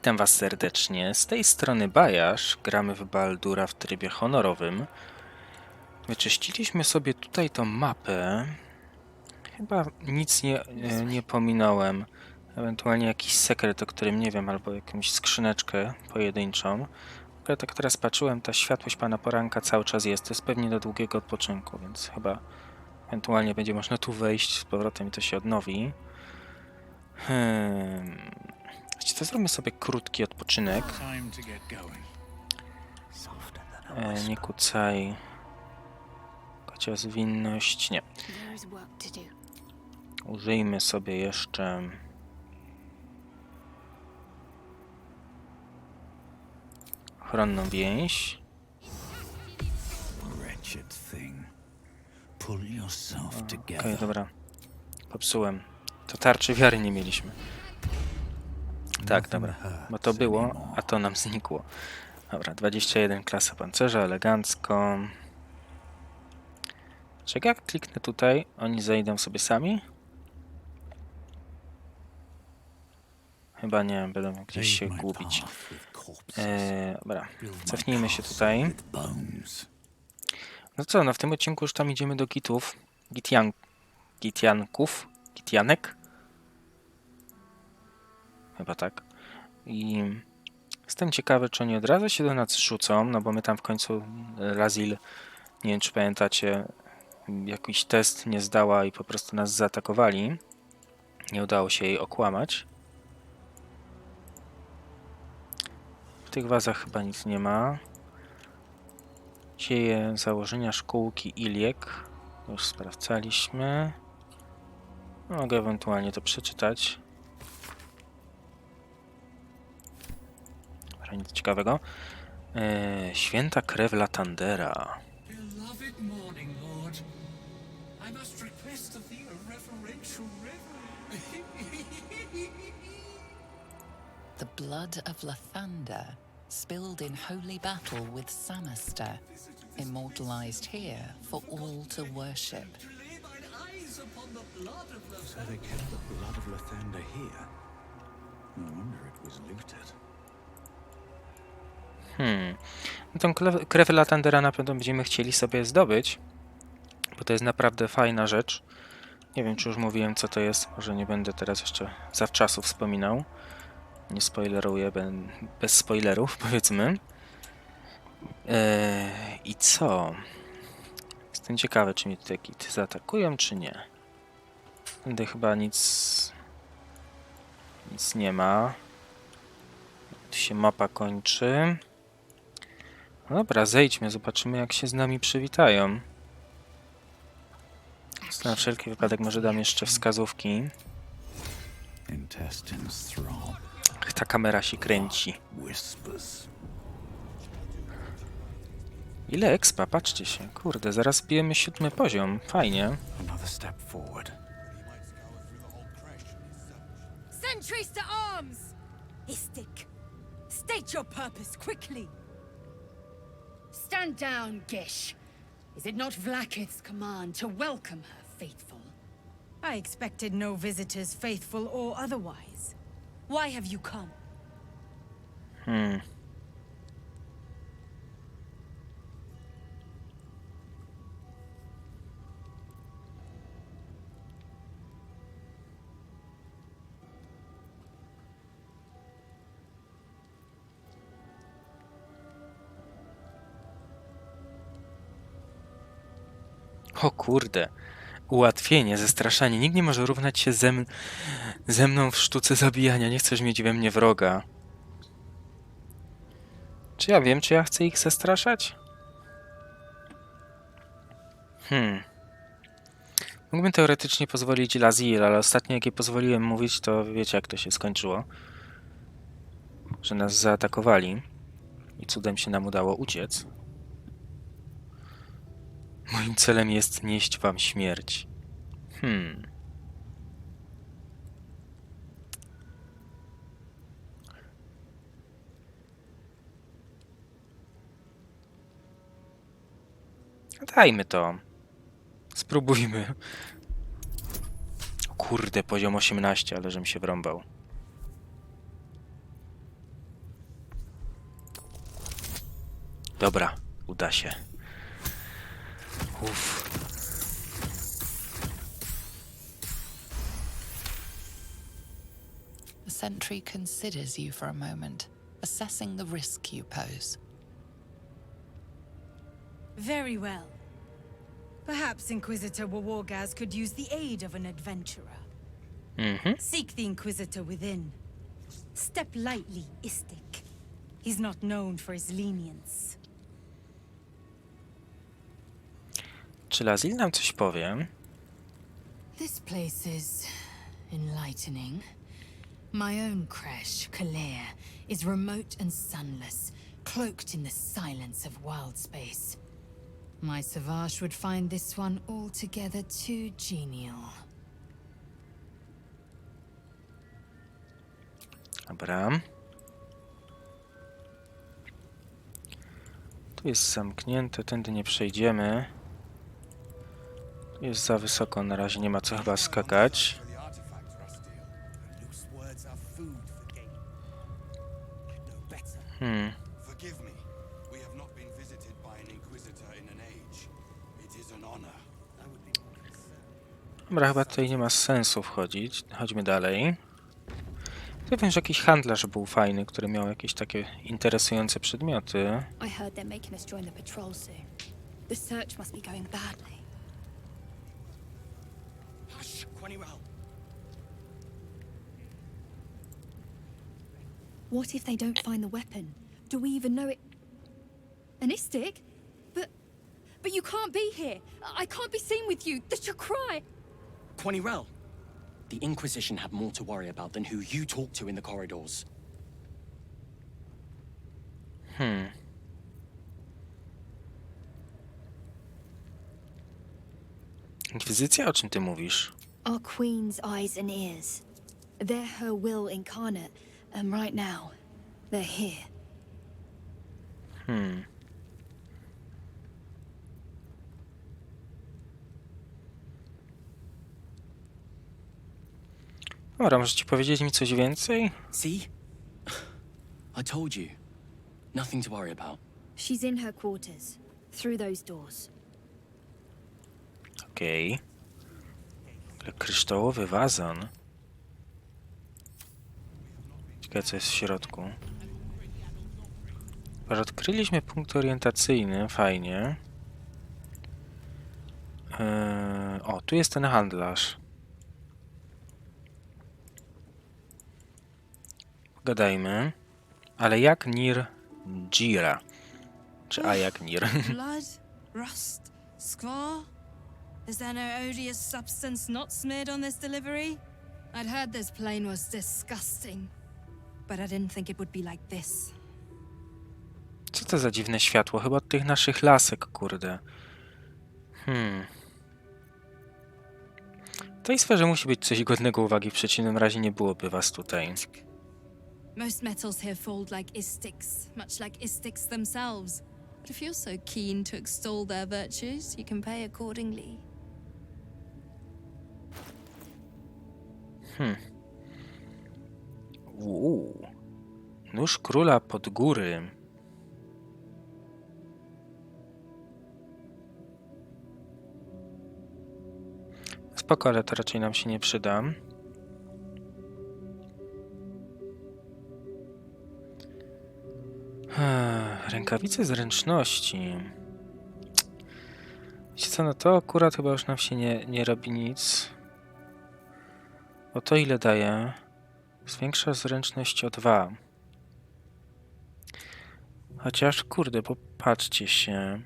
Witam was serdecznie. Z tej strony Bajarz. Gramy w Baldura w trybie honorowym. Wyczyściliśmy sobie tutaj tą mapę. Chyba nic nie pominąłem. Ewentualnie jakiś sekret, o którym nie wiem, albo jakąś skrzyneczkę pojedynczą. Ale tak teraz patrzyłem, ta światłość pana poranka cały czas jest. To jest pewnie do długiego odpoczynku, więc chyba ewentualnie będzie można tu wejść z powrotem i to się odnowi. Wiecie co, zróbmy sobie krótki odpoczynek. Nie kucaj. Kocia zwinność, nie. Użyjmy sobie jeszcze ochronną więź. Okej, dobra. Popsułem. To tarczy wiary nie mieliśmy. Tak, dobra. Bo to było, a to nam znikło. Dobra, 21 klasa pancerza, elegancko. Czy jak kliknę tutaj, oni zejdą sobie sami? Chyba nie, będą gdzieś się gubić. Dobra, cofnijmy się tutaj. No co, no w tym odcinku już tam idziemy do gitów. Gitianek? Chyba tak. I jestem ciekawy, czy oni od razu się do nas rzucą, no bo my tam w końcu Razil, nie wiem czy pamiętacie, jakiś test nie zdała i po prostu nas zaatakowali. Nie udało się jej okłamać. W tych wazach chyba nic nie ma. Dzieje założenia szkółki Iliek. Już sprawdzaliśmy. Mogę ewentualnie to przeczytać. Nic ciekawego. Święta krew Latandera. The blood of Lathander, spilled in holy battle with Samaster, immortalized here for all to worship. So they kept the blood of Lathander here. No wonder it was looted. No tą krew Latandera na pewno będziemy chcieli sobie zdobyć, bo to jest naprawdę fajna rzecz. Nie wiem, czy już mówiłem, co to jest. Może nie będę teraz jeszcze zawczasu wspominał. Nie spoileruję, bez spoilerów, powiedzmy. I co? Jestem ciekawy, czy mnie tutaj kity zaatakują, czy nie. Tutaj chyba nic nie ma. Tu się mapa kończy. No dobra, zejdźmy, zobaczymy, jak się z nami przywitają. Na wszelki wypadek może dam jeszcze wskazówki. Ta kamera się kręci. Ile expa? Patrzcie się. Kurde, zaraz bijemy 7. poziom. Fajnie. Sentries to arms! Istik, state your purpose quickly. Stand down, Gish. Is it not Vlaakith's command to welcome her faithful? I expected no visitors, faithful or otherwise. Why have you come? O kurde. Ułatwienie, zastraszanie. Nikt nie może równać się ze mną w sztuce zabijania. Nie chcesz mieć we mnie wroga. Czy ja wiem, czy ja chcę ich zastraszać? Mógłbym teoretycznie pozwolić Lazir, ale ostatnio jak jej pozwoliłem mówić, to wiecie, jak to się skończyło. Że nas zaatakowali i cudem się nam udało uciec. Moim celem jest nieść wam śmierć. Dajmy to. Spróbujmy. O kurde, poziom 18, ale żem się wrąbał. Dobra, uda się. Uff. The sentry considers you for a moment, assessing the risk you pose. Very well. Perhaps Inquisitor Wawargaz could use the aid of an adventurer. Seek the Inquisitor within. Step lightly, Istik. He's not known for his lenience. Czy Lazil nam coś powie? This place is enlightening. My own creche, Kalair, is remote and sunless, cloaked in the silence of wild space. My Savage would find this one altogether too genial. Dobra. Tu jest zamknięte, tędy nie przejdziemy. Tu jest za wysoko, na razie nie ma co chyba skakać. Forgive me. We have not been visited by an inquisitor in an age. It is an honor. Dobra, chyba tutaj nie ma sensu wchodzić. Chodźmy dalej. Tu wiem, że jakiś handlarz był fajny, który miał jakieś takie interesujące przedmioty. I heard they're making us join the patrol soon. The search must be going badly. Hush, Quanirel. What if they don't find the weapon? Do we even know it? An Istik? But you can't be here. I can't be seen with you. That's your cry. Quanirel, the Inquisition have more to worry about than who you talk to in the corridors. Inkwizycja? O czym ty mówisz? Our queen's eyes and ears. They're her will incarnate, and right now, they're here. Dobra, możecie powiedzieć mi coś więcej? See? I told you. Nothing to worry about. She's in her quarters, through those doors. Okej. Kryształowy wazon. Ciekawe, co jest w środku. Odkryliśmy punkt orientacyjny, fajnie. O, tu jest ten handlarz. Pogadajmy. Ale jak Nir Gira? Czy a jak Nir? Blood, rust, squall? Is there no odious substance not smeared on this delivery? I'd heard this plane was disgusting, but I didn't think it would be like this. Co to za dziwne światło? Chyba od tych naszych lasek, kurde. W tej sferze musi być coś godnego uwagi, w przeciwnym razie nie byłoby was tutaj. Most metals here fold like Istiks, much like Istiks themselves. But if you're so keen to extol their virtues, you can pay accordingly. Nóż króla pod góry. Spoko, ale to raczej nam się nie przyda. Rękawice zręczności. Wiecie co, no to akurat chyba już nam się nie robi nic. O to ile daje? Zwiększa zręczność o 2. Chociaż, kurde, popatrzcie się.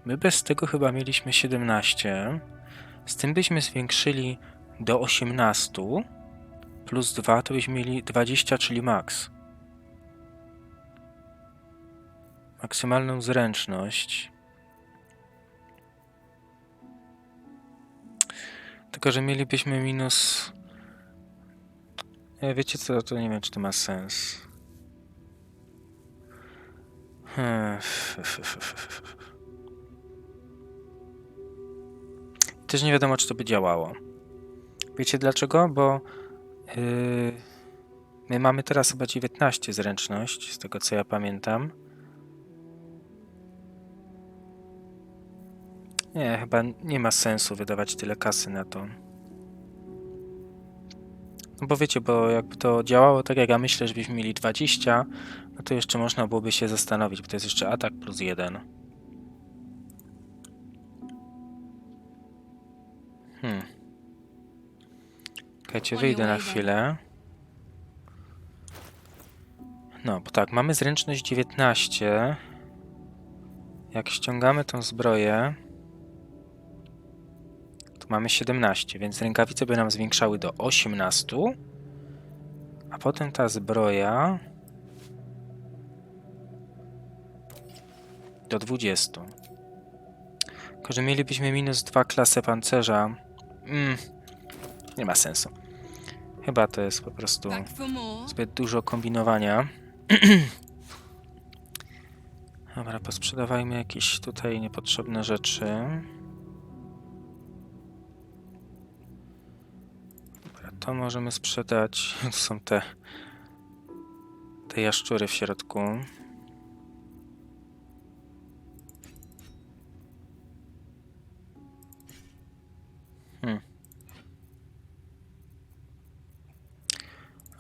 My bez tego chyba mieliśmy 17. Z tym byśmy zwiększyli do 18. Plus 2 to byśmy mieli 20, czyli max. Maksymalną zręczność. Tylko, że mielibyśmy minus... Wiecie co, to nie wiem, czy to ma sens. Też nie wiadomo, czy to by działało. Wiecie dlaczego? Bo my mamy teraz chyba 19 zręczność, z tego co ja pamiętam. Nie, chyba nie ma sensu wydawać tyle kasy na to. No bo wiecie, bo jakby to działało tak jak ja myślę, żebyśmy mieli 20, no to jeszcze można byłoby się zastanowić, bo to jest jeszcze atak plus 1. Czekajcie, wyjdę na chwilę. No, bo tak, mamy zręczność 19. Jak ściągamy tą zbroję, to mamy 17, więc rękawice by nam zwiększały do 18. A potem ta zbroja do 20. Tylko, że mielibyśmy minus 2 klasę pancerza. Nie ma sensu. Chyba to jest po prostu zbyt dużo kombinowania. Dobra, posprzedawajmy jakieś tutaj niepotrzebne rzeczy. Dobra, to możemy sprzedać. Tu są te jaszczury w środku.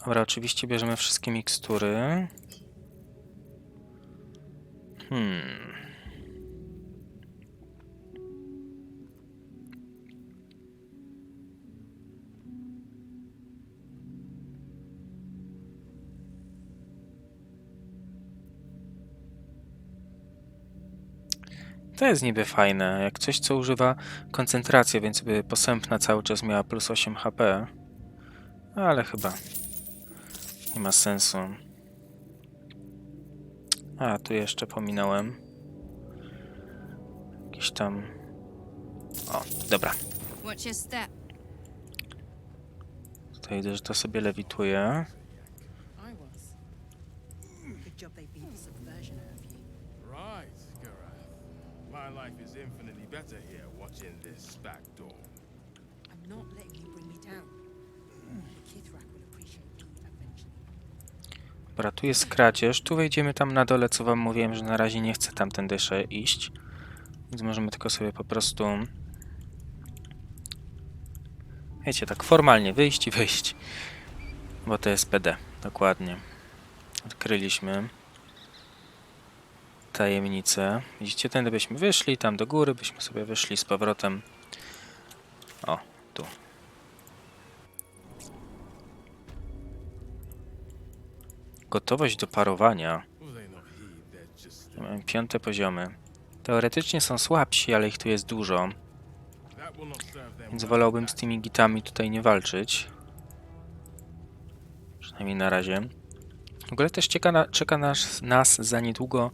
Dobra, oczywiście bierzemy wszystkie mikstury. To jest niby fajne, jak coś, co używa koncentracji, więc by posępna cały czas miała plus 8 HP. Ale chyba nie ma sensu. A, tu jeszcze pominąłem. Jakiś tam... O, dobra. Watch your step. Tutaj widzę, że to sobie lewituje. Right, Gareth. My life is infinitely better here watching this back door. I'm not letting you bring me down. The Kithrak will appreciate me eventually. Dobra, tu jest kradzież. Tu wejdziemy tam na dole, co wam mówiłem, że na razie nie chcę tamtędy jeszcze iść. Więc możemy tylko sobie po prostu... Wiecie, tak formalnie wyjść i wyjść. Bo to jest PD, dokładnie. Odkryliśmy tajemnicę. Widzicie, tędy byśmy wyszli, tam do góry byśmy sobie wyszli z powrotem. O, tu. Gotowość do parowania. Mamy 5. poziomy. Teoretycznie są słabsi, ale ich tu jest dużo. Więc wolałbym z tymi gitami tutaj nie walczyć. Przynajmniej na razie. W ogóle też czeka nas za niedługo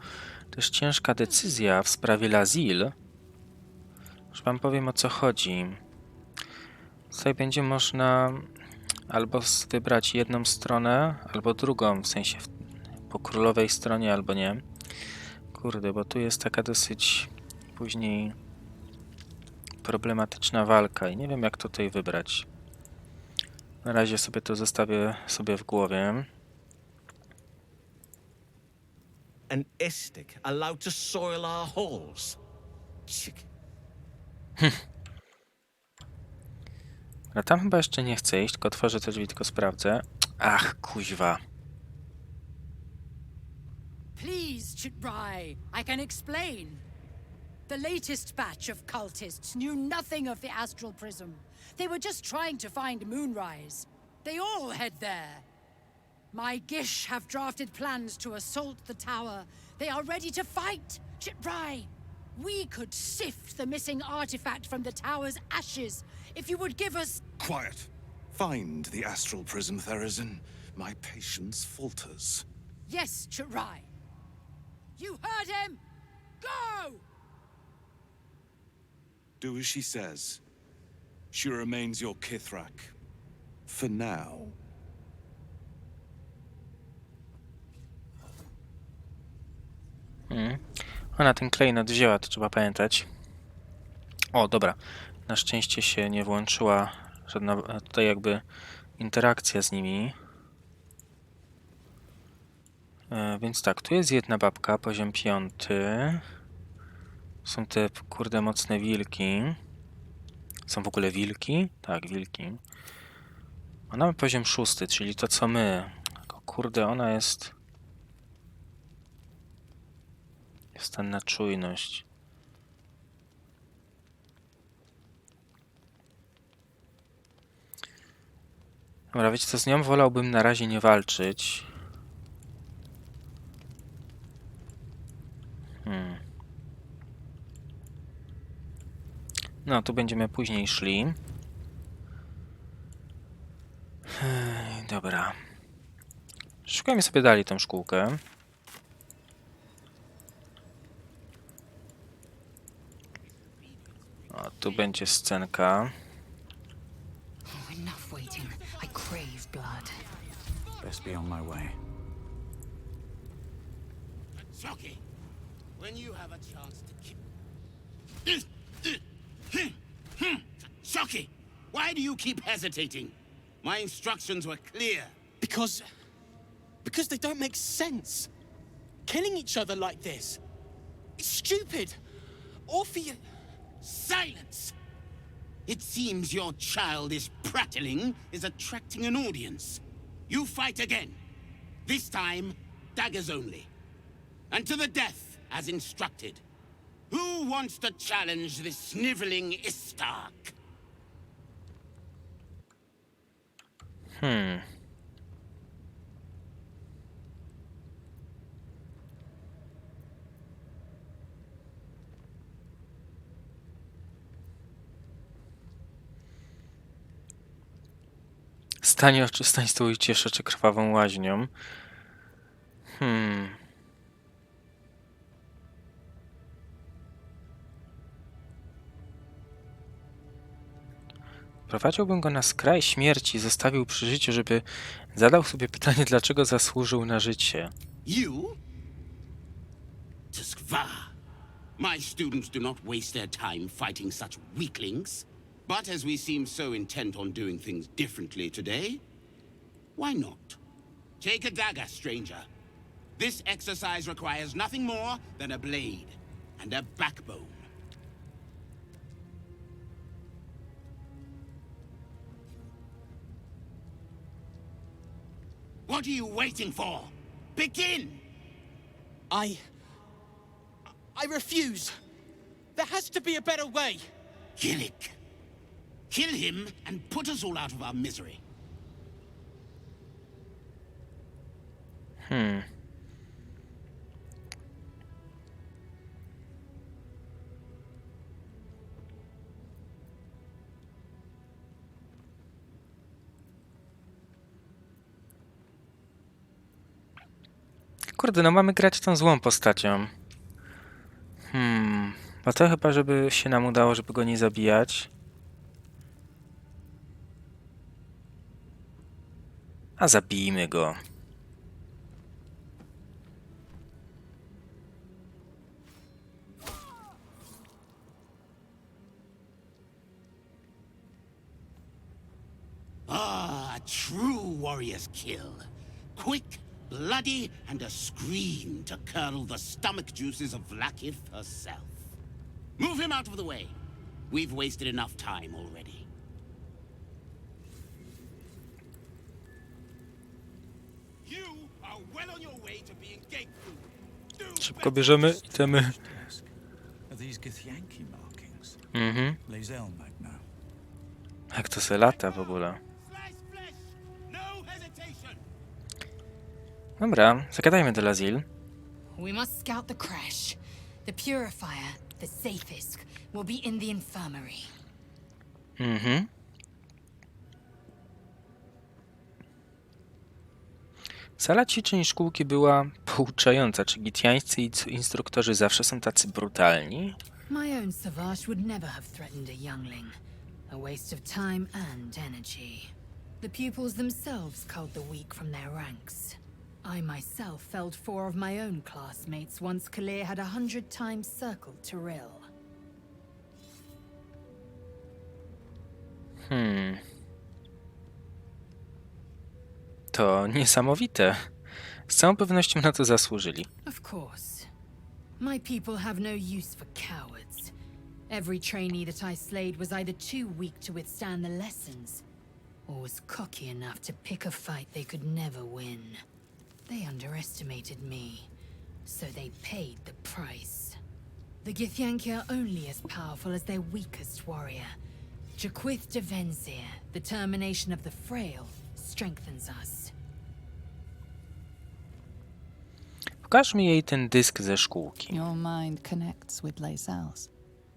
też ciężka decyzja w sprawie Lazil. Już wam powiem, o co chodzi. Tutaj będzie można albo wybrać jedną stronę, albo drugą, w sensie po królowej stronie, albo nie. Kurde, bo tu jest taka dosyć później problematyczna walka i nie wiem, jak tutaj wybrać. Na razie sobie to zostawię sobie w głowie. An Istik allowed to soil our halls. Chicken. A tam chyba jeszcze nie chcę iść, tylko otworzę te drzwi, tylko sprawdzę. Ach, kuźwa. Please, Tryb, I can explain. The latest batch of cultists knew nothing of the astral prism. They were just trying to find Moonrise. They all head there. My Gish have drafted plans to assault the tower. They are ready to fight. Tryb, we could sift the missing artifact from the tower's ashes if you would give us... Quiet. Find the astral prism, Therazin. My patience falters. Yes, Tryb. You heard him! Go! Do as she says. She remains your Kithrak. For now. Ona ten klejnot wzięła, to trzeba pamiętać. O, dobra. Na szczęście się nie włączyła żadna tutaj jakby interakcja z nimi. Więc tak, tu jest jedna babka, poziom 5. Są te, kurde, mocne wilki. Są w ogóle wilki? Tak, wilki. Ona ma poziom 6, czyli to co my. Tylko, kurde, ona jest... Jest ten na czujność. Dobra, wiecie co, z nią wolałbym na razie nie walczyć. No, tu będziemy później szli. Dobra. Szukajmy sobie dalej tą szkółkę. O, tu będzie scenka. Enough waiting. I crave blood. Best be on my way. Shocking. When you have a chance to keep... Shocking! Why do you keep hesitating? My instructions were clear. Because they don't make sense. Killing each other like this. It's stupid. Or for you... Silence! It seems your childish prattling is attracting an audience. You fight again. This time, daggers only. And to the death, as instructed. Who wants to challenge this sniveling Istark? Stań z tyłu i cieszę cię krwawą łaźnią. Prowadziłbym go na skraj śmierci, zostawił przy życiu, żeby zadał sobie pytanie, dlaczego zasłużył na życie. You? Tuskva. My students do not waste their time fighting such weaklings. But as we seem so intent on doing things differently today, why not? Take a dagger, stranger. This exercise requires nothing more than a blade and a backbone. What are you waiting for? Begin! I refuse. There has to be a better way. Gillick. Kill him and put us all out of our misery. Kurde, no mamy grać tą złą postacią. A to chyba, żeby się nam udało, żeby go nie zabijać. A zabijmy go. Ah, a true warrior's kill. Quick, bloody, and a scream to curdle the stomach juices of Vlakith herself. Move him out of the way. We've wasted enough time already. You are well on your way to being gatefood. Szybko bierzemy itemy. Are these Githyanki markings? Les Magna. Jak to se lata w ogóle. Dobra, zagadajmy do Lazil. We must scout the crash. The purifier, the safest, will be in the infirmary. Sala ćwiczeń szkółki była pouczająca. Czy gitjańscy instruktorzy zawsze są tacy brutalni? My own Savage would never have threatened a youngling. A waste of time and energy. The pupils themselves culled the weak from their ranks. I myself felled 4 of my own classmates once Kalir had 100 times circled Tyrell. To niesamowite. Z całą pewnością na to zasłużyli. Of course. My people have no use for cowards. Every trainee that I slayed was either too weak to withstand the lessons, or was cocky enough to pick a fight they could never win. They underestimated me, so they paid the price. The Githyanki are only as powerful as their weakest warrior. Jaquith de Venzir, the termination of the frail, strengthens us. Pokażmy jej ten dysk ze szkółki. Your mind connects with Lae'zel's,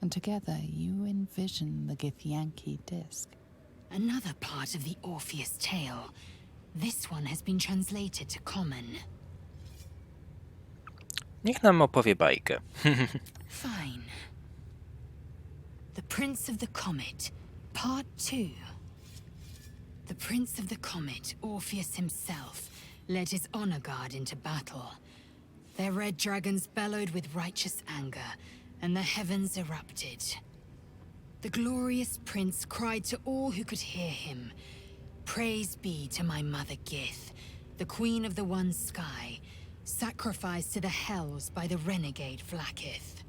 and together you envision the Githyanki disc. Another part of the Orpheus tale. This one has been translated to common. Niech nam opowie bajkę. Fine. The Prince of the Comet, Part 2. The Prince of the Comet, Orpheus himself, led his honor guard into battle. Their red dragons bellowed with righteous anger, and the heavens erupted. The glorious prince cried to all who could hear him, "Praise be to my mother Gith, the queen of the one sky, sacrificed to the hells by the renegade Vlaakith."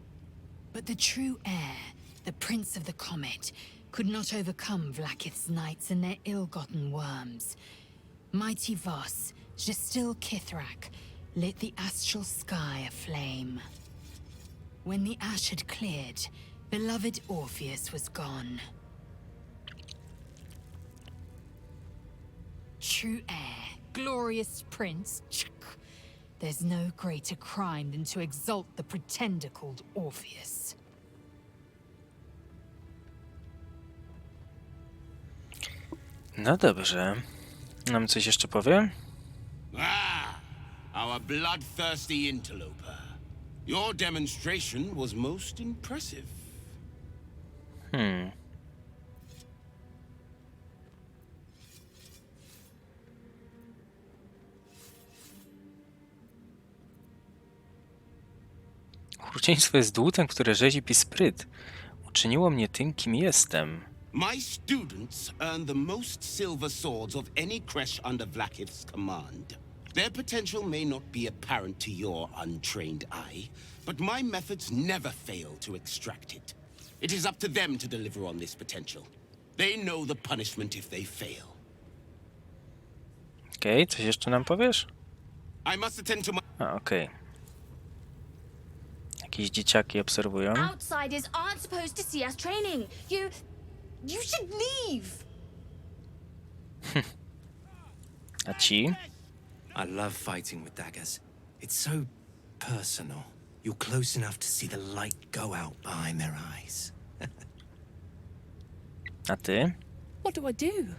But the true heir, the Prince of the Comet, could not overcome Vlaakith's knights and their ill-gotten worms. Mighty Voss, Gestil Kithrak, lit the astral sky aflame. When the ash had cleared, beloved Orpheus was gone. True heir, glorious prince, there's no greater crime than to exalt the pretender called Orpheus. No dobrze. Nam coś jeszcze powie? Ah, our bloodthirsty interloper. Your demonstration was most impressive. Okrucieństwo jest dłutem, które rzezi i spryt. Uczyniło mnie tym, kim jestem. My students earn the most silver swords of any creche under Vlaakith's command. Their potential may not be apparent to your untrained eye, but my methods never fail to extract it. It is up to them to deliver on this potential. They know the punishment if they fail. Okej, coś jeszcze nam powiesz? I must attend to my... Okej. Jakieś dzieciaki obserwują. Outsiders aren't supposed to see us training. You should leave. A ci? I love fighting with daggers. It's so personal. You're close enough to see the light go out behind their eyes. A ty? What do I do?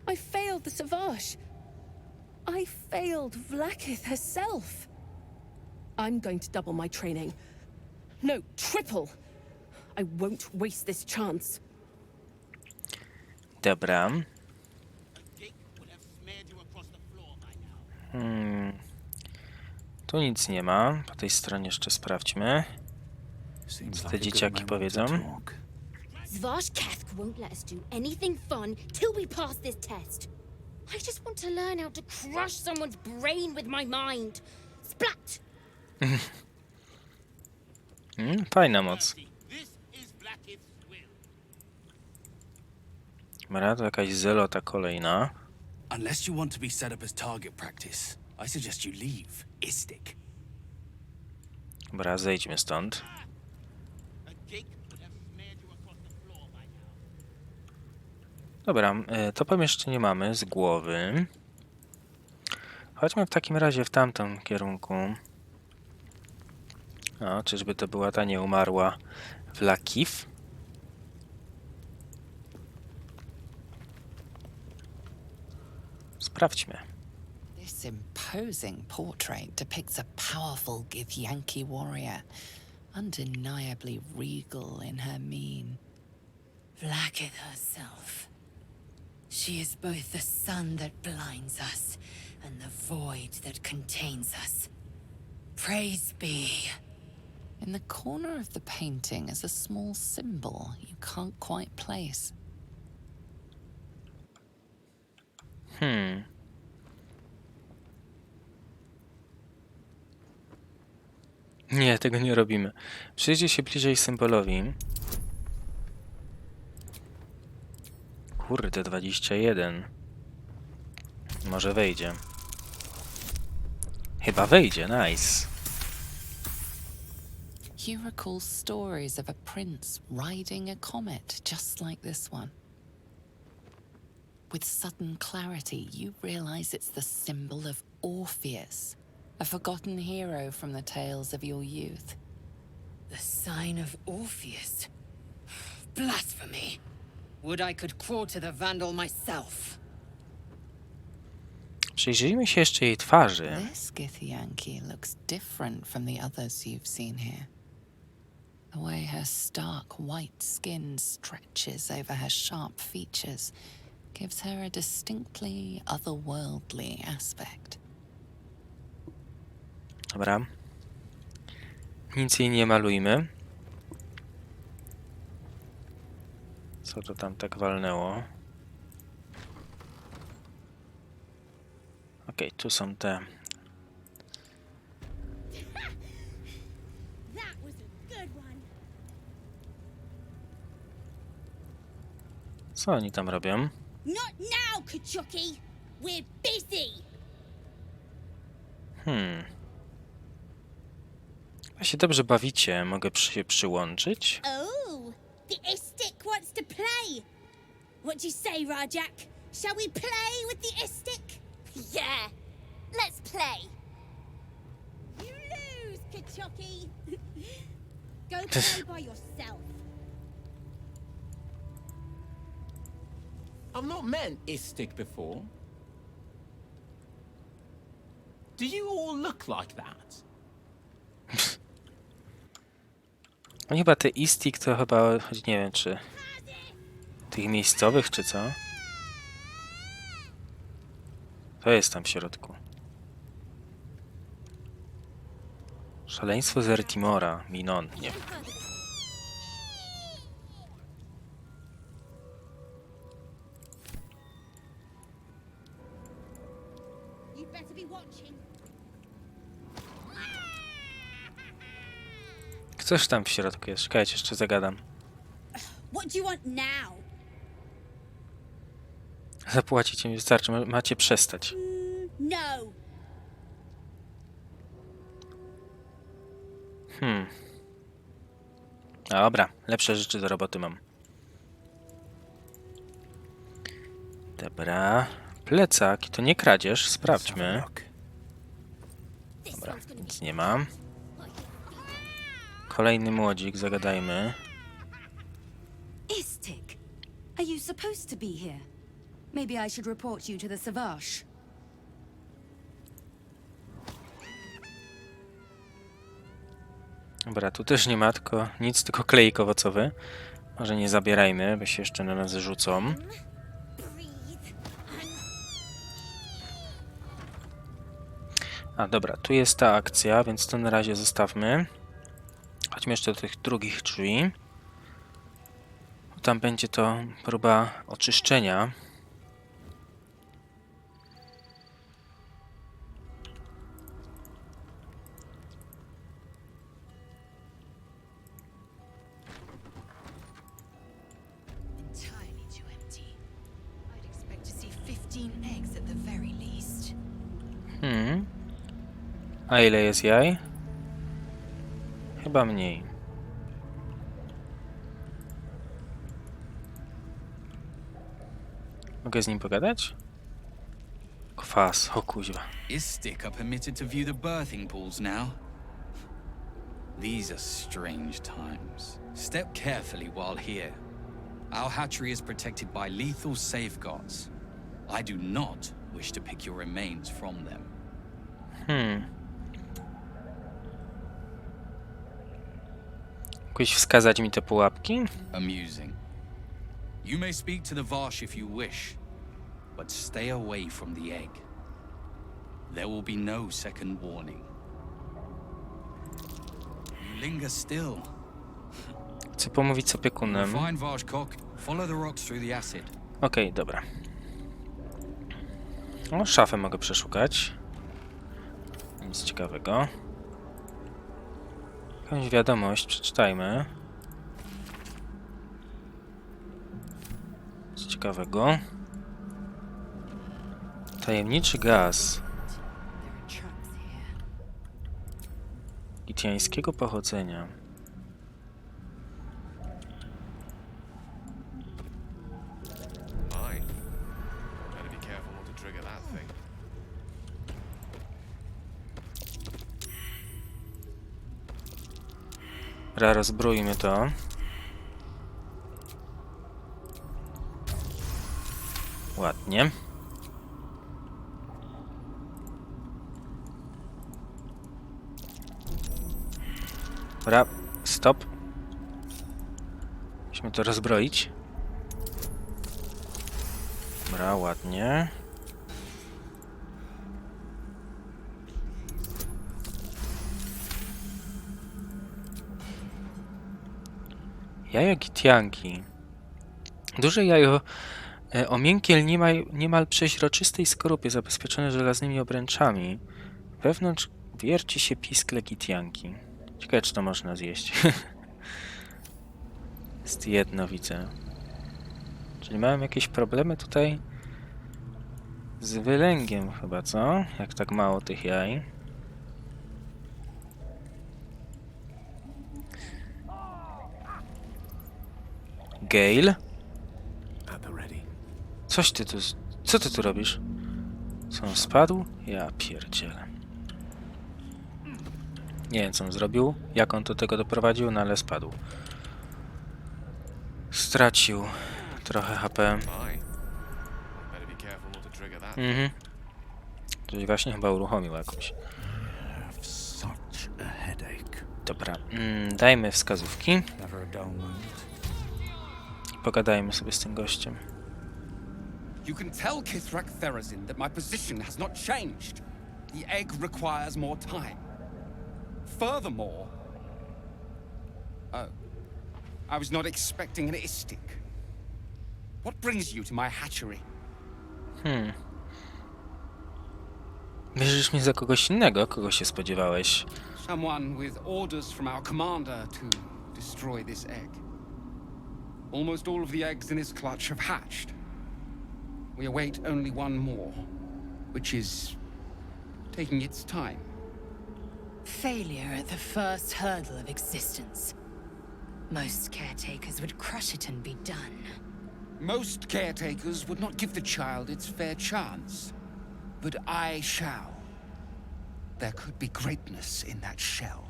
I failed the Savage. I failed Vlaakith herself. I'm going to double my training. No, triple. I won't waste this chance. Dobra. Tu nic nie ma. Po tej stronie jeszcze sprawdźmy. Co te dzieciaki powiedzą? Zvash Kethk won't let us do anything fun till we pass this test. I just want to learn how to crush someone's brain with my mind. Splat! Fajna moc. Dobra, to jakaś zelota kolejna. Unless you want to be set up as target practice, I suggest you leave, Istik. Dobra, zejdźmy stąd. Dobra, to pomieszczenie mamy z głowy. Chodźmy w takim razie w tamtym kierunku. O, czyżby to była ta nieumarła Vlaakith? Sprawdźmy. This imposing portrait depicts a powerful Githyanki warrior, undeniably regal in her mien. Vlaakith herself. She is both the sun that blinds us and the void that contains us. Praise be. In the corner of the painting is a small symbol you can't quite place. Nie, tego nie robimy. Przyjdzie się bliżej symbolowi. Kurde, 21. Może wejdzie. Chyba wejdzie, nice. You recall stories of a prince riding a comet just like this one. With sudden clarity, you realize it's the symbol of Orpheus, a forgotten hero from the tales of your youth. The sign of Orpheus? Blasphemy! Would I could crawl to the vandal myself. Przyjrzyjmy się jeszcze jej twarzy. This Githyanki looks different from the others you've seen here. The way her stark white skin stretches over her sharp features gives her a distinctly otherworldly aspect. Dobra. Nic jej nie malujmy. Co to tam tak walnęło? Okej, tu są te. Co oni tam robią? Not now, Kachuki. We're busy. A się dobrze bawicie, mogę się przyłączyć? Oh, the Istik wants to play. What do you say, Rajak? Shall we play with the Istik? Yeah, let's play. You lose, Kachuki. Go play by yourself. I've not met an Istik before. Do you all look like that? No chyba te Istik to chyba, choć nie wiem czy tych miejscowych czy co? To jest tam w środku. Szaleństwo z Ertimora, Minon, nie wiem. Coś tam w środku jest. Czekajcie, jeszcze zagadam. What do you want now? Zapłacicie mi, wystarczy. Macie przestać. No. Dobra, lepsze rzeczy do roboty mam. Dobra. Plecak, to nie kradzież, sprawdźmy. Dobra, nic nie mam. Kolejny młodzik, zagadajmy. Istik, are you supposed to be here? Maybe I should report you to the Savage. Dobra, tu też nie ma, tylko nic, tylko klejek owocowy. Może nie zabierajmy, bo się jeszcze na nas rzucą. A dobra, tu jest ta akcja, więc to na razie zostawmy. Chodźmy jeszcze do tych drugich drzwi. Tam będzie to próba oczyszczenia. Entirely too empty. I'd expect to see 15 eggs at the very least. A ile jest jaj? Chyba mniej. Mogę z nim pogadać? Kwas, o kuźwa. Istik are permitted to view the birthing pools now. These are strange times. Step carefully while here. Our hatchery is protected by lethal safeguards. I do not wish to pick your remains from them. Mógłbyś wskazać mi te pułapki? Amusing. You may speak to the Varsh if you wish, but stay away from the egg. There will be no second warning. You linger still. Chcę pomówić z opiekunem. Find Varsh cock. Follow the rocks through the acid. Okej, dobra. O, szafę mogę przeszukać. Nic ciekawego. Jakąś wiadomość przeczytajmy. Co ciekawego. Tajemniczy gaz. Gitiańskiego pochodzenia. Rozbrójmy to. Ładnie. Dobra, stop. Musimy to rozbroić. Dobra, ładnie. Jaja gitianki. Duże jajo o miękkiej, niemal przeźroczystej skorupie zabezpieczone żelaznymi obręczami. Wewnątrz wierci się piskle gitianki. Ciekawe, czy to można zjeść. Jest jedno, widzę. Czyli mamy jakieś problemy tutaj z wylęgiem chyba, co? Jak tak mało tych jaj. Gale? Coś ty tu... Co ty tu robisz? Co on spadł? Ja pierdzielę. Nie wiem, co on zrobił, jak on do tego doprowadził, no ale spadł. Stracił trochę HP. Coś właśnie chyba uruchomił jakąś. Dobra, dajmy wskazówki. Pogadajmy sobie z tym gościem. You can tell Kithrak Therazin that my position has not changed. The egg requires more time. Furthermore... Oh. I was not expecting an istic. What brings you to my hatchery? Bierzesz mnie za kogoś innego? Kogo się spodziewałeś? Someone with orders from our commander to destroy this egg. Almost all of the eggs in his clutch have hatched. We await only one more, which is taking its time. Failure at the first hurdle of existence. Most caretakers would crush it and be done. Most caretakers would not give the child its fair chance. But I shall. There could be greatness in that shell.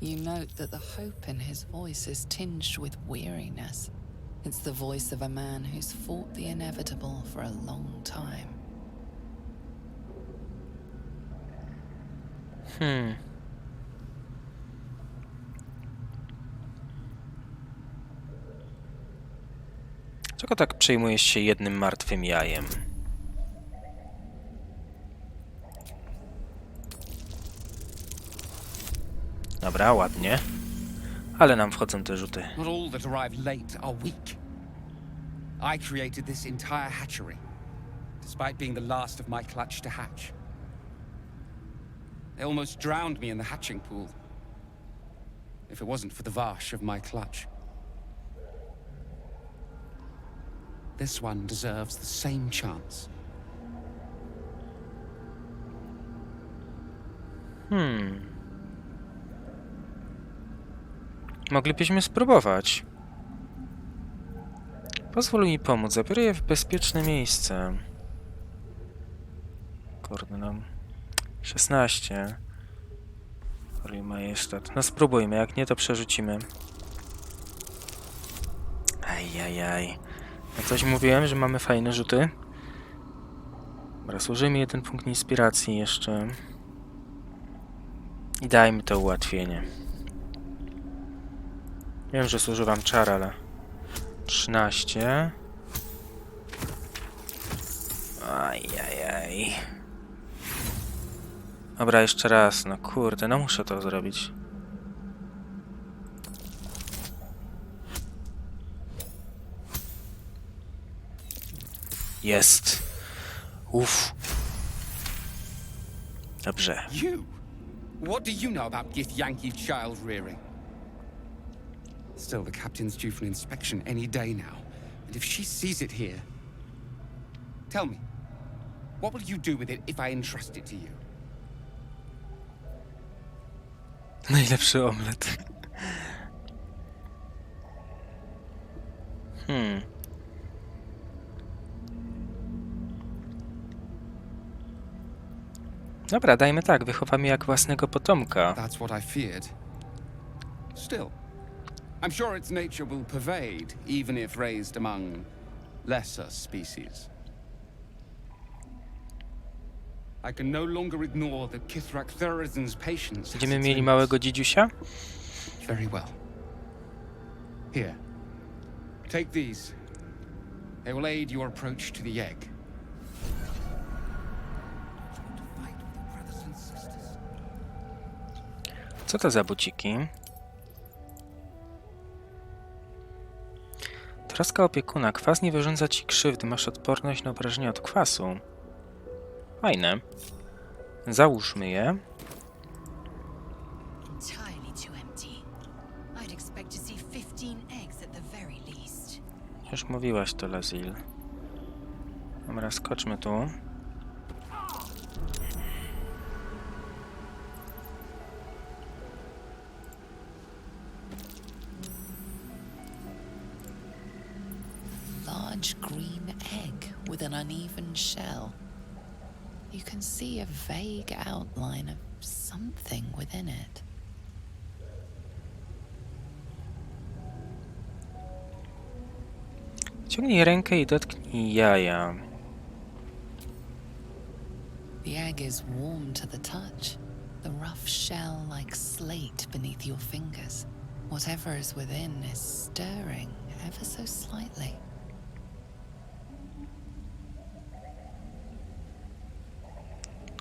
You note that the hope in his voice is tinged with weariness. It's the voice of a man who's fought the inevitable for a long time. Czego tak przejmujesz się jednym martwym jajem? Dobra, ładnie. Ale nam wchodzą te rzuty. Not all that arrive late are weak. I created this entire hatchery, despite being the last of my clutch to hatch. They almost drowned me in the hatching pool, if it wasn't for the vash of my clutch. This one deserves the same chance. Moglibyśmy spróbować. Pozwól mi pomóc. Zabiorę je w bezpieczne miejsce. Kurde, no. 16. Orli majestat. No spróbujmy. Jak nie, to przerzucimy. Ajajaj. No coś mówiłem, że mamy fajne rzuty. Dobra, służymy jeden punkt inspiracji jeszcze. I dajmy to ułatwienie. Wiem, że służy wam czar, ale... 13. Ajajaj. Dobra, jeszcze raz. No kurde, no muszę to zrobić. Jest. Uff. Dobrze. You? What do you know about Githyanki child rearing? Still, the captain's due for an inspection any day now. And if she sees it here... Tell me, what will you do with it if I entrust it to you? Najlepszy omlet. Dobra, dajmy tak, wychowamy jak własnego potomka. That's what I feared. Still, I'm sure its nature will pervade, even if raised among lesser species. I can no longer ignore that Kithrak Therazin's patience. Będziemy mieli małego dzidziusia? Very well. Here. Take these. They will aid your approach to the egg. Co to za buciki? Troska opiekuna. Kwas nie wyrządza ci krzywdy. Masz odporność na obrażenia od kwasu. Fajne. Załóżmy je. Entirely too empty. I'd expect to see 15 eggs at the very least. Już mówiłaś to, Lazil. Dobra, skoczmy tu. Large green egg with an uneven shell. You can see a vague outline of something within it. Ciągnij rękę i dotknij jaja. The egg is warm to the touch, the rough shell like slate beneath your fingers. Whatever is within is stirring ever so slightly.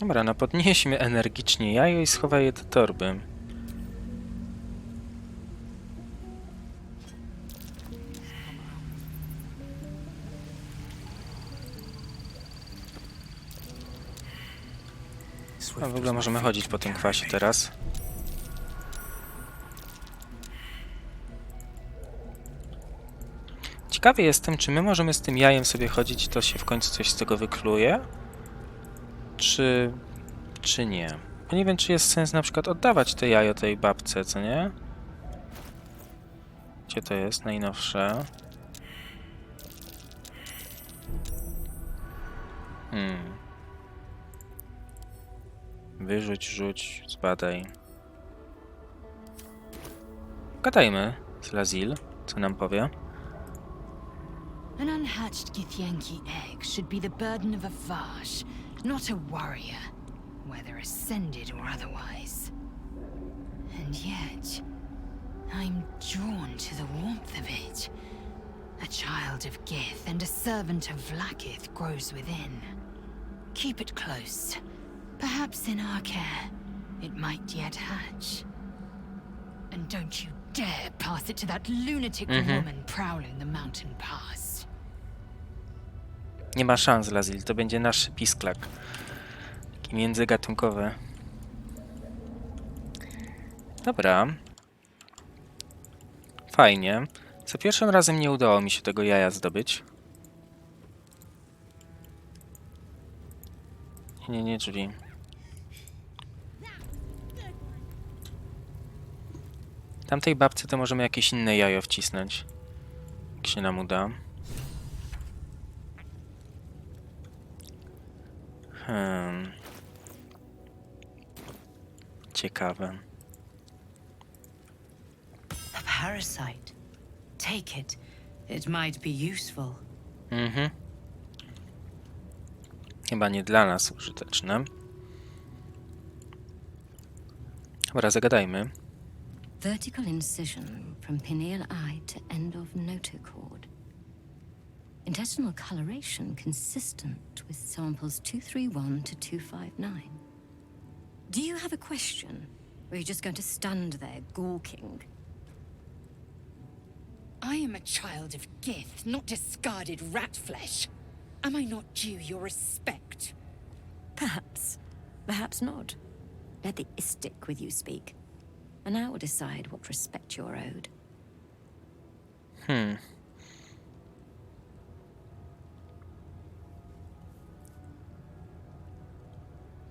Dobra, no podnieśmy energicznie jajo i schowaj je do torby. A w ogóle możemy chodzić po tym kwasie teraz. Ciekawy jestem, czy my możemy z tym jajem sobie chodzić i to się w końcu coś z tego wykluje? Czy nie? Ja nie wiem, czy jest sens na przykład oddawać to jajo tej babce, co nie? Gdzie to jest? Najnowsze. Wyrzuć, rzuć, zbadaj. Gadajmy z Lazil, co nam powie. An unhatched Githyanki egg should be the burden of a Vash, not a warrior, whether ascended or otherwise. And yet, I'm drawn to the warmth of it. A child of Gith and a servant of Vlaakith grows within. Keep it close. Perhaps in our care, it might yet hatch. And don't you dare pass it to that lunatic woman prowling the mountain pass. Nie ma szans, Lazil, to będzie nasz pisklak. Taki międzygatunkowy. Dobra. Fajnie. Za pierwszym razem nie udało mi się tego jaja zdobyć. Nie, drzwi. Tamtej babce to możemy jakieś inne jajo wcisnąć. Jak się nam uda. Ciekawe. A parasite. Take it. It might be useful. Chyba nie dla nas użyteczne. Dobra, zagadajmy. Vertical incision from pineal eye to end of notochord. Intestinal coloration consistent with samples 231 to 259. Do you have a question? Or are you just going to stand there gawking? I am a child of Gith, not discarded rat flesh. Am I not due your respect? Perhaps. Perhaps not. Let the istic with you speak, and I will decide what respect you're owed.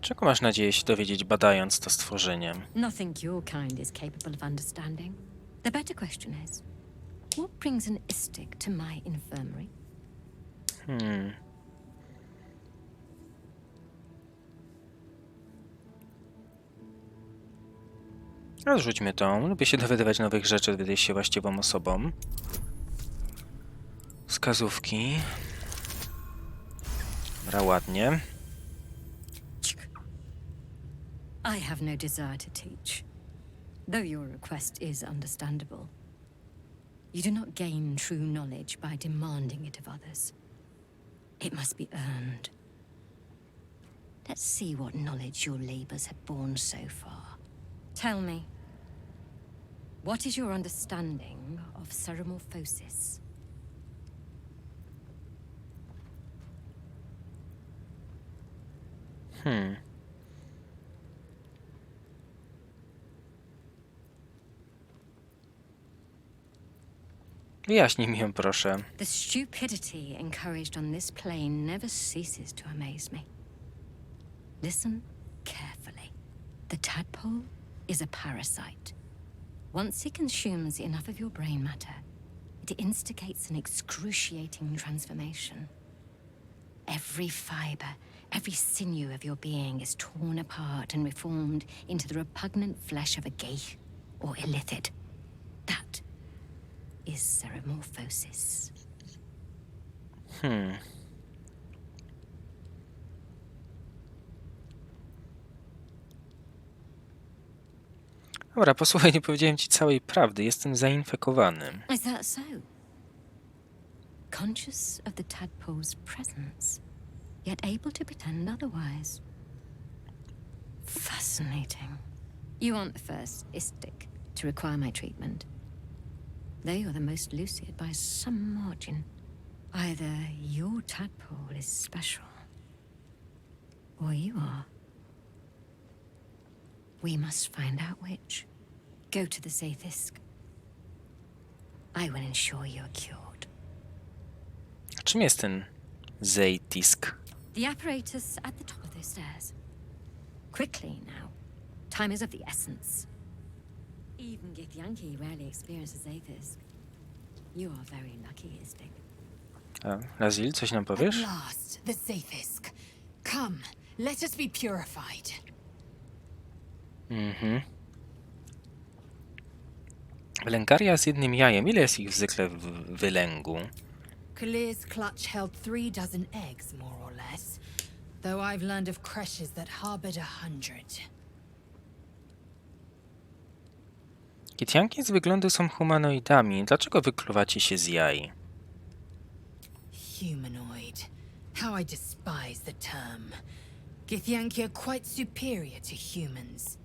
Czego masz nadzieję się dowiedzieć, badając to stworzenie? Nothing your kind is capable of understanding. The better question is, what brings an istic to my infirmary? Odrzućmy to. Lubię się dowiadywać nowych rzeczy, dowiedzieć się właściwą osobom. Wskazówki. Dobra, ładnie. I have no desire to teach, though your request is understandable. You do not gain true knowledge by demanding it of others. It must be earned. Let's see what knowledge your labors have borne so far. Tell me, what is your understanding of ceremorphosis? Wyjaśnij mi ją, proszę. The stupidity encouraged on this plane never ceases to amaze me. Listen carefully. The tadpole is a parasite. Once it consumes enough of your brain matter, it instigates an excruciating transformation. Every fiber, every sinew of your being is torn apart and reformed into the repugnant flesh of a geich or illithid. That is ceremorphosis. Dobra, posłuchaj, nie powiedziałem ci całej prawdy. Jestem zainfekowany. Is that so? Conscious of the tadpole's presence, yet able to pretend otherwise. Fascinating. You aren't the first istic to require my treatment. Though you're the most lucid by some margin. Either your tadpole is special, or you are. We must find out which. Go to the Zaithisk. I will ensure you are cured. Czym jest ten Zaithisk? The apparatus at the top of those stairs. Quickly now. Time is of the essence. Even Githyanki rarely experiences Zaithisk. You are very lucky, Istik. Razil, coś nam powiesz? At last, the Zaithisk. Come, let us be purified. Wylęgaria z jednym jajem. Ile jest ich zwykle w wylęgu? Kalir's clutch held 3 dozen eggs, more or less. Though I've learned of creches that harbored 100. Githyanki z wyglądu są humanoidami. Dlaczego wykluwacie się z jaj? Humanoid. How I despise the term. Githyanki are quite superior to humans.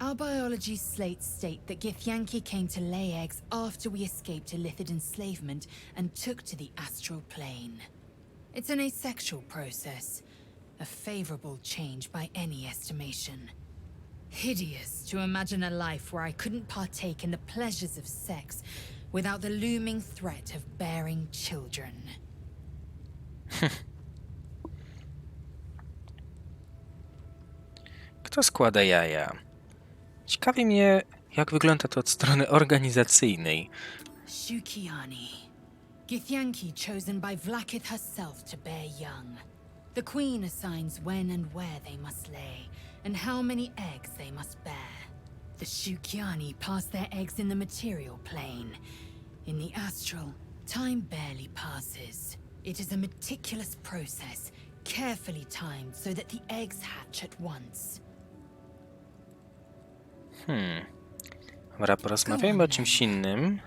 Our biology slates state that Githyanki came to lay eggs after we escaped illithid enslavement and took to the astral plane. It's an asexual process, a favorable change by any estimation. Hideous to imagine a life where I couldn't partake in the pleasures of sex without the looming threat of bearing children. Kto składa jaja? Ciekawi mnie, jak wygląda to od strony organizacyjnej. Shukiani. Githyanki chosen by Vlaakith herself to bear young. The queen assigns when and where they must lay, and how many eggs they must bear. The Shukiani pass their eggs in the material plane. In the astral, time barely passes. It is a meticulous process, carefully timed so that the eggs hatch at once. Dobra, porozmawiajmy o czymś innym.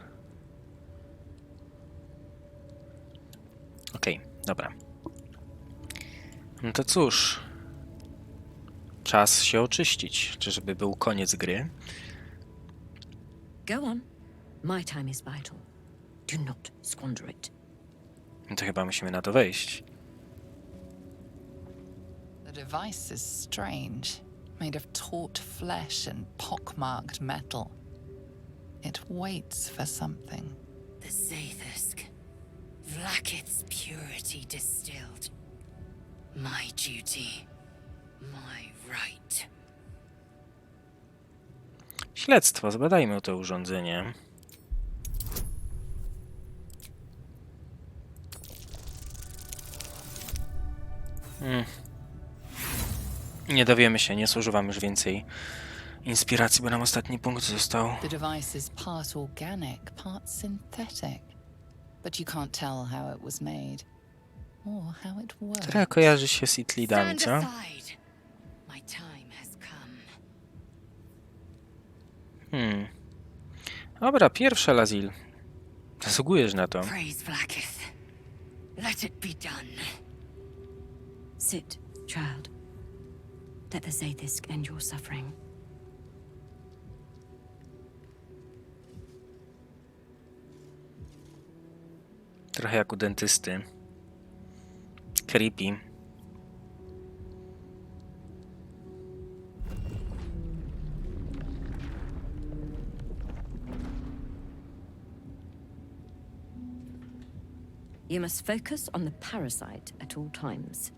Okej, dobra. No to cóż. Czas się oczyścić. Czyżby był koniec gry? Go on. My time is vital. Do not squander it. No to chyba musimy na to wejść. The device is strange. made of taut flesh and pockmarked metal. It waits for something. The Zaithusk. Vlaakith's purity distilled. My duty. My right. Śledztwo. Zbadajmy to urządzenie. Nie dowiemy się, nie zużywam już więcej inspiracji, bo nam ostatni punkt został. The device is part organic, part synthetic. But you can't tell how it was made or how it works. Trochę kojarzy się z Itlidami, co? My time has come. Dobra, pierwsza Lazil. Zasługujesz na to. Praise Vlaakith. Let it be done. Sit, child. Let the Zaithusk end your suffering. Trochę jak u dentysty. Creepy. You must focus on the parasite at all times.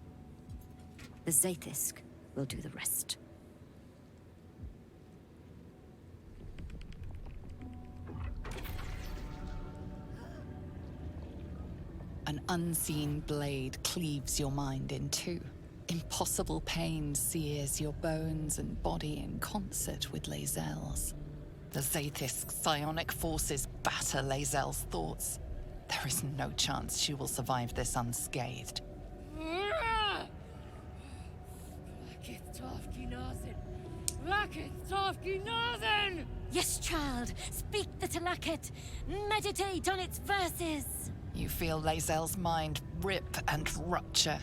The Zaithusk will do the rest. An unseen blade cleaves your mind in two. Impossible pain sears your bones and body in concert with Lae'zel's. The Zaithusk's psionic forces batter Lae'zel's thoughts. There is no chance she will survive this unscathed. Yes, child. Speak the Talakit. Meditate on its verses. You feel Lae'zel's mind rip and rupture.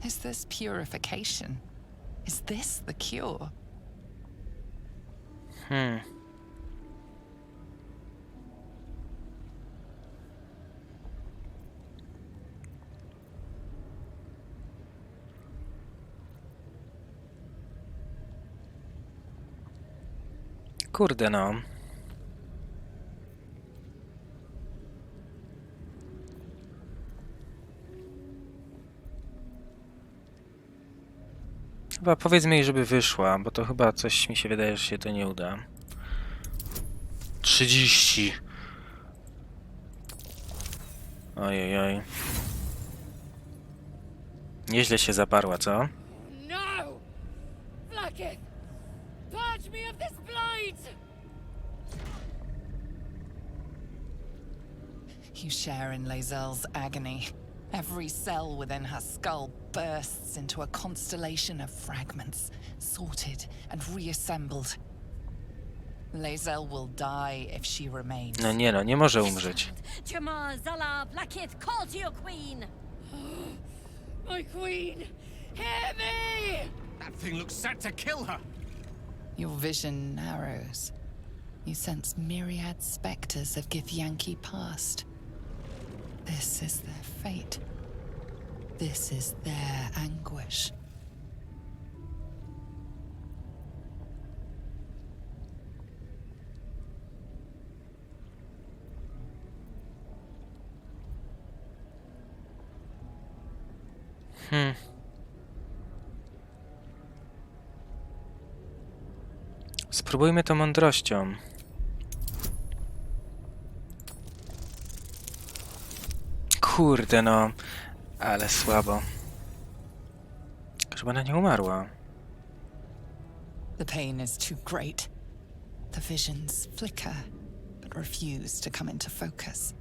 Is this purification? Is this the cure? Kurde no. Chyba powiedzmy jej, żeby wyszła, bo to chyba coś mi się wydaje, że się to nie uda. 30. Ojej. Nieźle się zaparła, co? No! Vlaakith! Purge me of this blight! You share in Lae'zel's agony. Every cell within her skull bursts into a constellation of fragments, sorted and reassembled. Lae'zel will die if she remains. No, nie może umrzeć. Jamar, Zala, Vlaakith, call to your queen. My queen! Hear me! That thing looks set to kill her. Your vision narrows. You sense myriad specters of Githyanki past. This is their fate. This is their anguish. Spróbujmy to mądrością. Kurde no, ale słabo. Żeby ona nie umarła. The pain is too great. The visions flicker, but refuse to come into focus.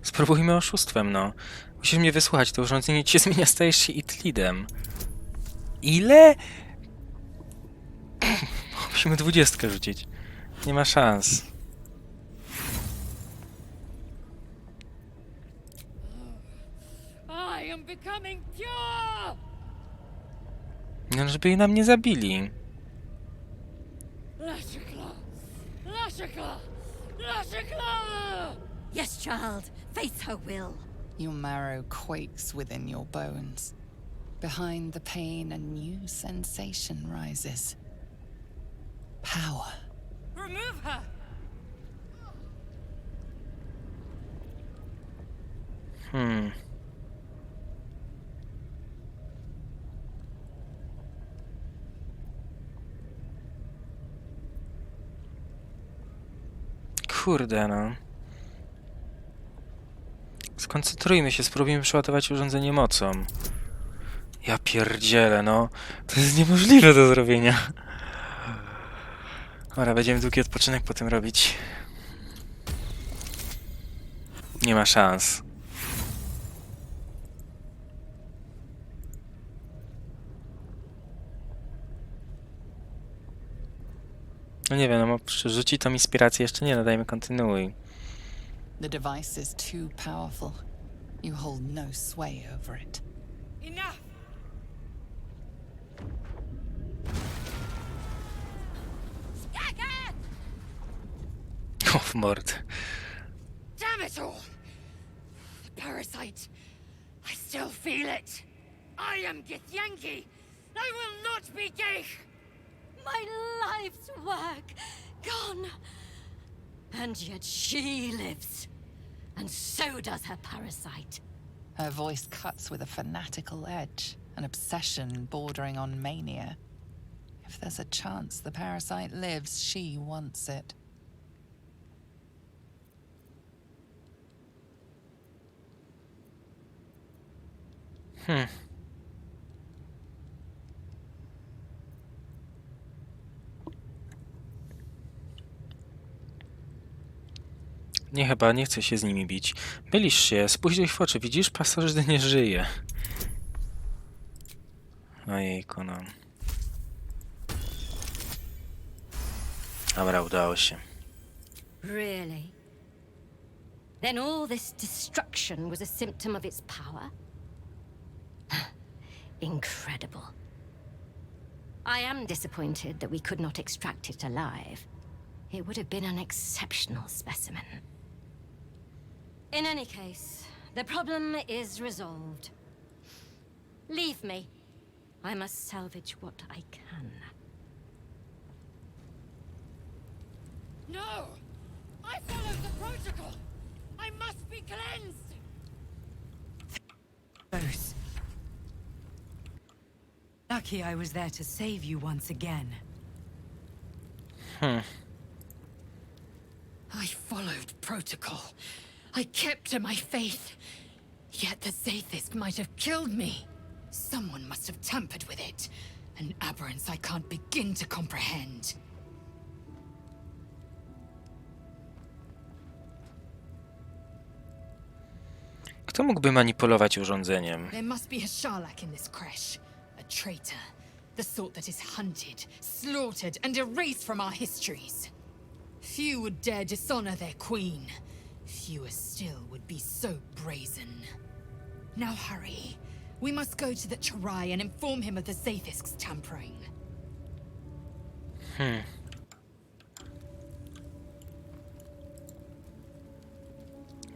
Spróbujmy oszustwem, no. Musisz mnie wysłuchać, to urządzenie ci się zmienia, stajesz się Itlidem. Ile? Musimy 20 rzucić. Nie ma szans. I am becoming pure! No, żeby jej nam nie zabili. Yes, child. Face her will. Your marrow quakes within your bones. Behind the pain, a new sensation rises. Power. Remove her! Kurde, no. Skoncentrujmy się, spróbujmy przeładować urządzenie mocą. Ja pierdzielę, no. To jest niemożliwe do zrobienia. Dobra, będziemy długi odpoczynek po tym robić. Nie ma szans. No nie wiem, no rzuci tą inspirację jeszcze nie, dajmy kontynuuj. The device is too powerful. You hold no sway over it. Enough! O, w mord. Damn it all! The parasite. I still feel it. I am Githyanki. I will not be Geich. My life's work gone. And yet she lives. And so does her parasite. Her voice cuts with a fanatical edge, an obsession bordering on mania. If there's a chance the parasite lives, she wants it. Nie, chyba nie chcę się z nimi bić. Mylisz się, spójrz do ich w oczy, widzisz? Pasożyt nie żyje. Ojejku, no. Dobra, udało się. Really? Then all this destruction was a symptom of its power? Incredible. I am disappointed that we could not extract it alive. It would have been an exceptional specimen. In any case, the problem is resolved. Leave me. I must salvage what I can. No! I followed the protocol! I must be cleansed! Close. Lucky I was there to save you once again. I followed protocol. I kept to my faith. Yet the Zaithisk might have killed me. Someone must have tampered with it. An aberrance I can't begin to comprehend. Kto mógłby manipulować urządzeniem? There must be a Sharlak in this crash. A traitor. The sort that is hunted, slaughtered, and erased from our histories. Few would dare dishonor their queen. Fewer still would be so brazen. Now hurry. We must go to the Tryb and inform him of the Zaithisk's tampering.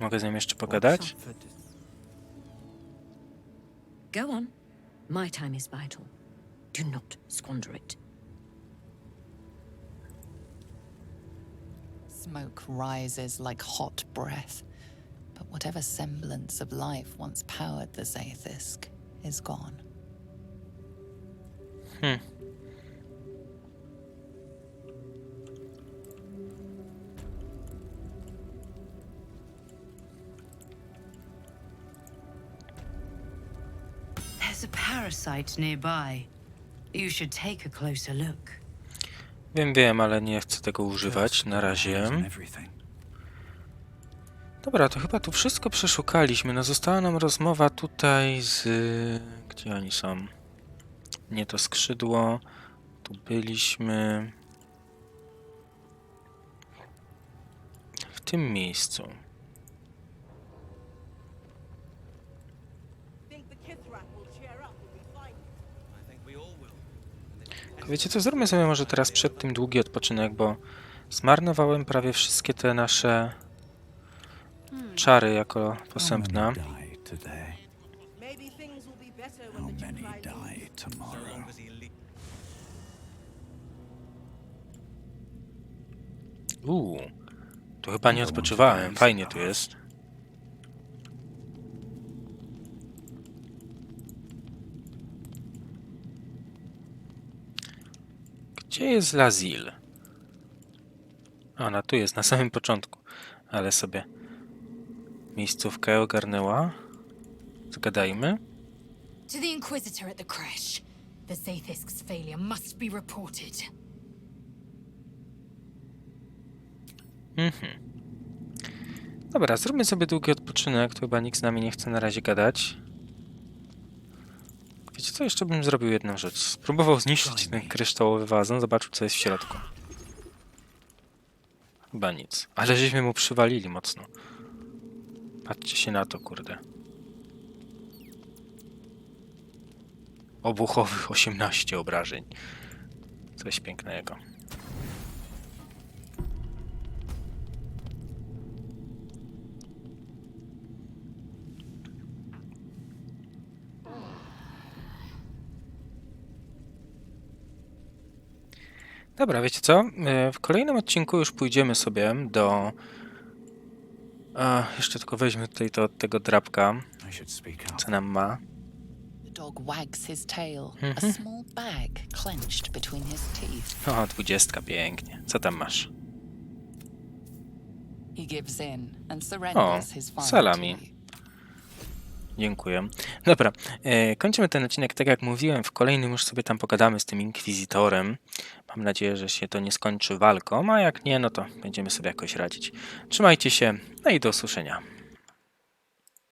Mogę z nim jeszcze pogadać? Go on. My time is vital. Do not squander it. Smoke rises like hot breath, but whatever semblance of life once powered the Zaithisk is gone. There's a parasite nearby. You should take a closer look. Wiem, ale nie chcę tego używać na razie. Dobra, to chyba tu wszystko przeszukaliśmy. No została nam rozmowa tutaj z... Gdzie oni są? Nie to skrzydło. Tu byliśmy. W tym miejscu. Wiecie co, zróbmy sobie może teraz przed tym długi odpoczynek, bo zmarnowałem prawie wszystkie te nasze czary jako posępna. today, how many die tomorrow? Tu chyba nie odpoczywałem. Fajnie tu jest. Gdzie jest Lazil? Ona tu jest, na samym początku. Ale sobie miejscówkę ogarnęła. Zgadajmy. To the Inquisitor at the creche. The Zathisk's failure must be reported. Dobra, zróbmy sobie długi odpoczynek. Tu chyba nikt z nami nie chce na razie gadać. Wiecie co? Jeszcze bym zrobił jedną rzecz. Spróbował zniszczyć ten kryształowy wazon. Zobaczył, co jest w środku. Chyba nic. Ale żeśmy mu przywalili mocno. Patrzcie się na to, kurde. Obuchowych 18 obrażeń. Coś pięknego. Dobra, wiecie co? W kolejnym odcinku już pójdziemy sobie do... jeszcze tylko weźmy tutaj to od tego drapka. Co nam ma? The dog wags his tail, a small bag clenched between his teeth. O, 20, pięknie. Co tam masz? He gives in and O, surrenders his final salami. Dziękuję. Dobra, kończymy ten odcinek. Tak jak mówiłem, w kolejnym już sobie tam pogadamy z tym inkwizytorem. Mam nadzieję, że się to nie skończy walką, a jak nie, no to będziemy sobie jakoś radzić. Trzymajcie się, no i do usłyszenia.